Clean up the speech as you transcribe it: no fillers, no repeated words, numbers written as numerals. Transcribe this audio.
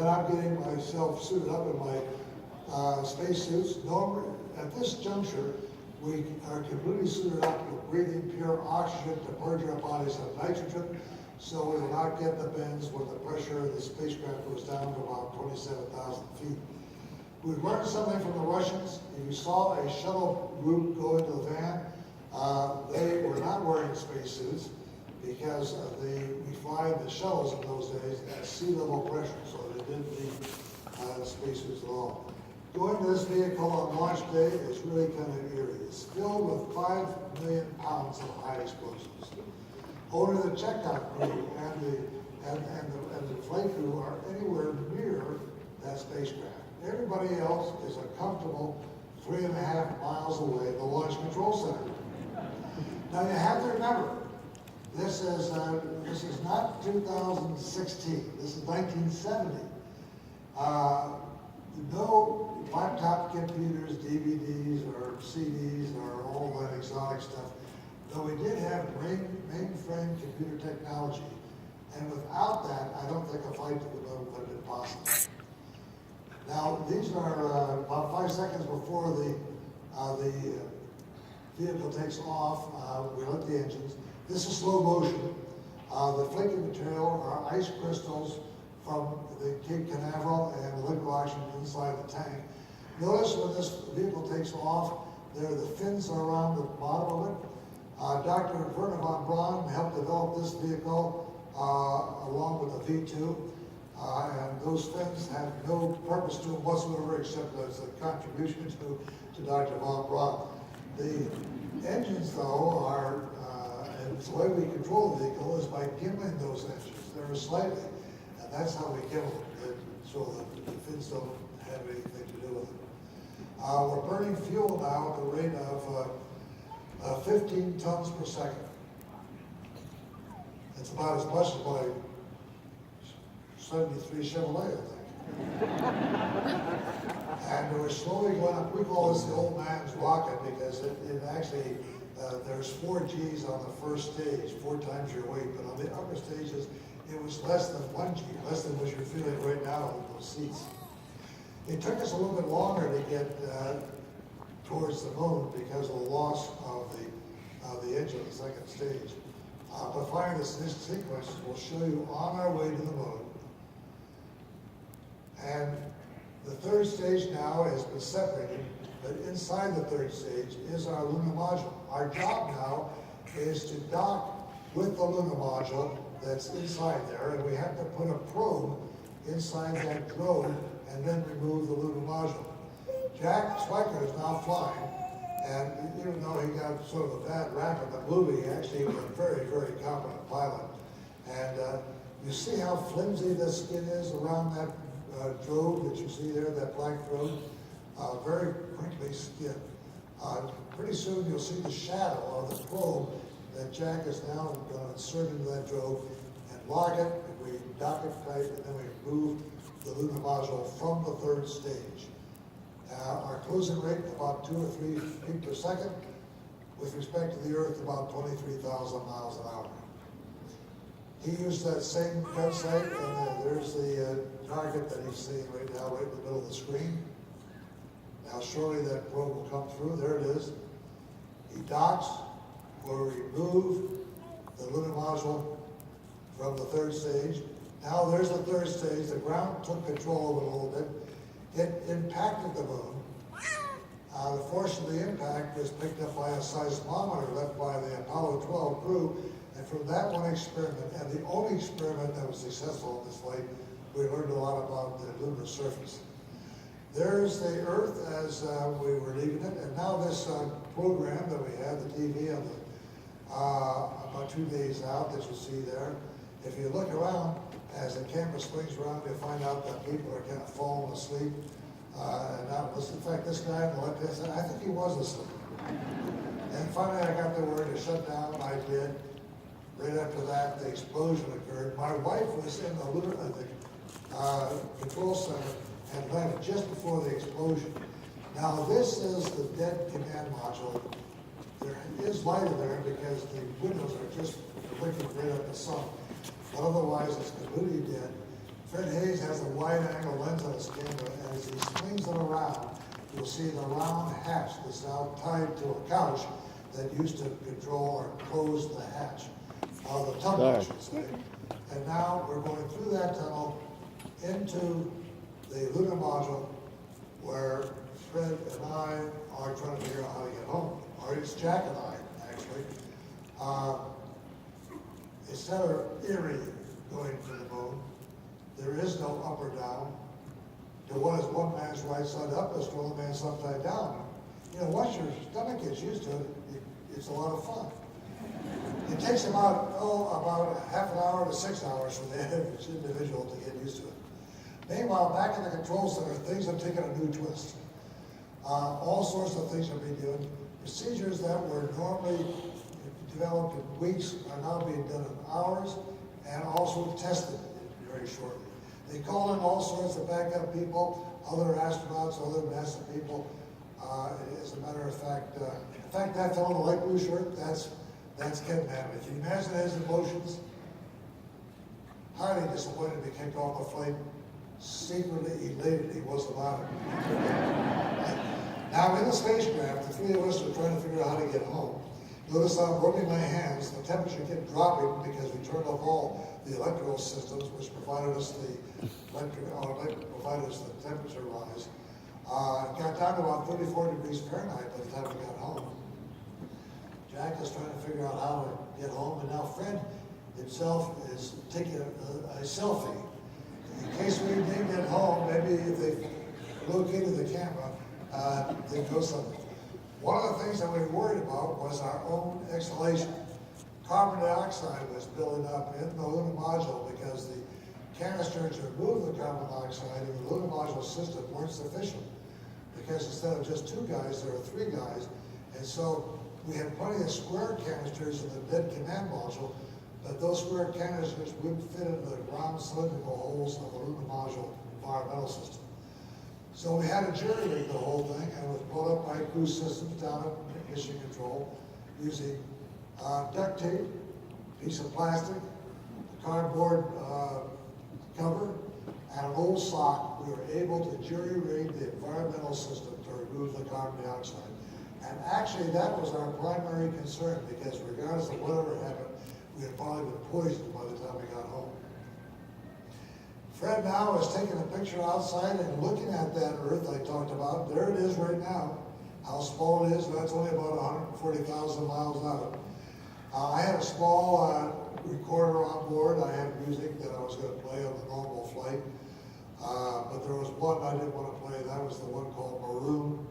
then I'm getting myself suited up in my spacesuits. At this juncture, we are completely suited up with breathing pure oxygen to purge our bodies of nitrogen, so we will not get the bends when the pressure of the spacecraft goes down to about 27,000 feet. We learned something from the Russians. If you saw a shuttle group go into the van, they were not wearing spacesuits because we fly the shuttles in those days at sea level pressure, so they didn't need spacesuits at all. Going to this vehicle on launch day is really kind of eerie. It's filled with 5 million pounds of high explosives. Only the checkout crew and the flight crew are anywhere near that spacecraft. Everybody else is a comfortable 3.5 miles away at the Launch Control Center. Now you have to remember, this is not 2016. This is 1970. No laptop computers, DVDs, or CDs, or all that exotic stuff. Though we did have mainframe computer technology, and without that, I don't think a flight to the moon would have been possible. Now, these are about 5 seconds before the vehicle takes off. We lit the engines. This is slow motion. The flaking material are ice crystals from the Cape Canaveral and the liquid oxygen inside the tank. Notice when this vehicle takes off, the fins are around the bottom of it. Dr. Werner von Braun helped develop this vehicle along with the V2. And those fins have no purpose to them whatsoever except as a contribution to Dr. von Braun. The engines, though, are, and the way we control the vehicle is by gimbling those engines very slightly. And that's how we gimbal them, so that the fins don't have anything to do with it. We're burning fuel now at the rate of 15 tons per second. It's about as much as my 73 Chevrolet, I think. And we're slowly going up. We call this the old man's rocket because it actually, there's 4 Gs on the first stage, 4 times your weight, but on the upper stages, it was less than 1 G, less than what you're feeling right now in those seats. It took us a little bit longer to get towards the moon because of the loss of the engine of the second stage. But finally, this sequence will show you on our way to the moon. And the third stage now has been separated, but inside the third stage is our lunar module. Our job now is to dock with the lunar module that's inside there, and we have to put a probe inside that globe and then remove the lunar module. Jack Schweiker is now flying, and even though he got sort of a bad rap in the movie, he actually was a very, very competent pilot. And you see how flimsy the skin is around that drogue that you see there, that black drogue? Very crinkly skin. Pretty soon you'll see the shadow of the probe that Jack is now going to insert into that drogue and lock it, and we dock it tight, and then we move the lunar module from the third stage. Our closing rate about 2 or 3 feet per second. With respect to the Earth, about 23,000 miles an hour. He used that same gun sight, and there's the target that he's seeing right now, right in the middle of the screen. Now shortly that probe will come through. There it is. He docks. We'll remove the lunar module from the third stage. Now there's the third stage. The ground took control of it a little bit. It impacted the moon. The force of the impact was picked up by a seismometer left by the Apollo 12 crew. And from that one experiment, and the only experiment that was successful in this flight, we learned a lot about the lunar surface. There's the Earth as we were leaving it, and now this program that we had, the TV, on the, about 2 days out that you see there. If you look around, as the camera swings around, you find out that people are kind of falling asleep. And not listening. In fact, this guy in the left hand side, I think he was asleep. And finally, I got the word to shut down, and I did. Right after that, the explosion occurred. My wife was in the control center and left just before the explosion. Now, this is the dead command module. There is light in there because the windows are just blinking right at the sun. But otherwise, it's completely dead. Fred Hayes has a wide-angle lens on his camera, and as he swings it around, you'll see the round hatch that's now tied to a couch that used to control or close the hatch, the tunnel, I should say. And now we're going through that tunnel into the lunar module where Fred and I are trying to figure out how to get home. Or it's Jack and I, actually. It's rather eerie going to the moon. There is no up or down. To what is one man's right side up is to another man's upside down. You know, once your stomach gets used to it, it's a lot of fun. It takes about half an hour to 6 hours for the average individual to get used to it. Meanwhile, back in the control center, things have taken a new twist. All sorts of things are being done. Procedures that were normally developed in weeks are now being done in hours and also tested very shortly. They call in all sorts of backup people, other astronauts, other NASA people. As a matter of fact, that fellow in the light blue shirt, that's Ken Manley. Can you imagine his emotions? Highly disappointed to be kicked off the flight, secretly elated he wasn't on it. Now in the spacecraft, the three of us are trying to figure out how to get home. Notice I'm rubbing my hands, the temperature kept dropping because we turned off all the electrical systems which provided us the temperature rise. It got down to about 34 degrees Fahrenheit by the time we got home. Jack is trying to figure out how to get home, and now Fred himself is taking a selfie. In case we didn't get home, maybe if they located the camera, they'd know something. One of the things that we were worried about was our own exhalation. Carbon dioxide was building up in the lunar module because the canisters to remove the carbon dioxide in the lunar module system weren't sufficient. Because instead of just 2 guys, there are 3 guys. And so we had plenty of square canisters in the dead command module, but those square canisters wouldn't fit into the round cylindrical holes of the lunar module environmental system. So we had to jury rig the whole thing, and it was brought up by crew systems down at Mission Control using duct tape, piece of plastic, a cardboard cover, and an old sock. We were able to jury rig the environmental system to remove the carbon dioxide. And actually that was our primary concern, because regardless of whatever happened, we had probably been poisoned by the time we got home. Fred now is taking a picture outside and looking at that Earth I talked about. There it is right now. How small it is, that's only about 140,000 miles out. I had a small recorder on board. I had music that I was going to play on the normal flight. But there was one I didn't want to play. That was the one called Maroon.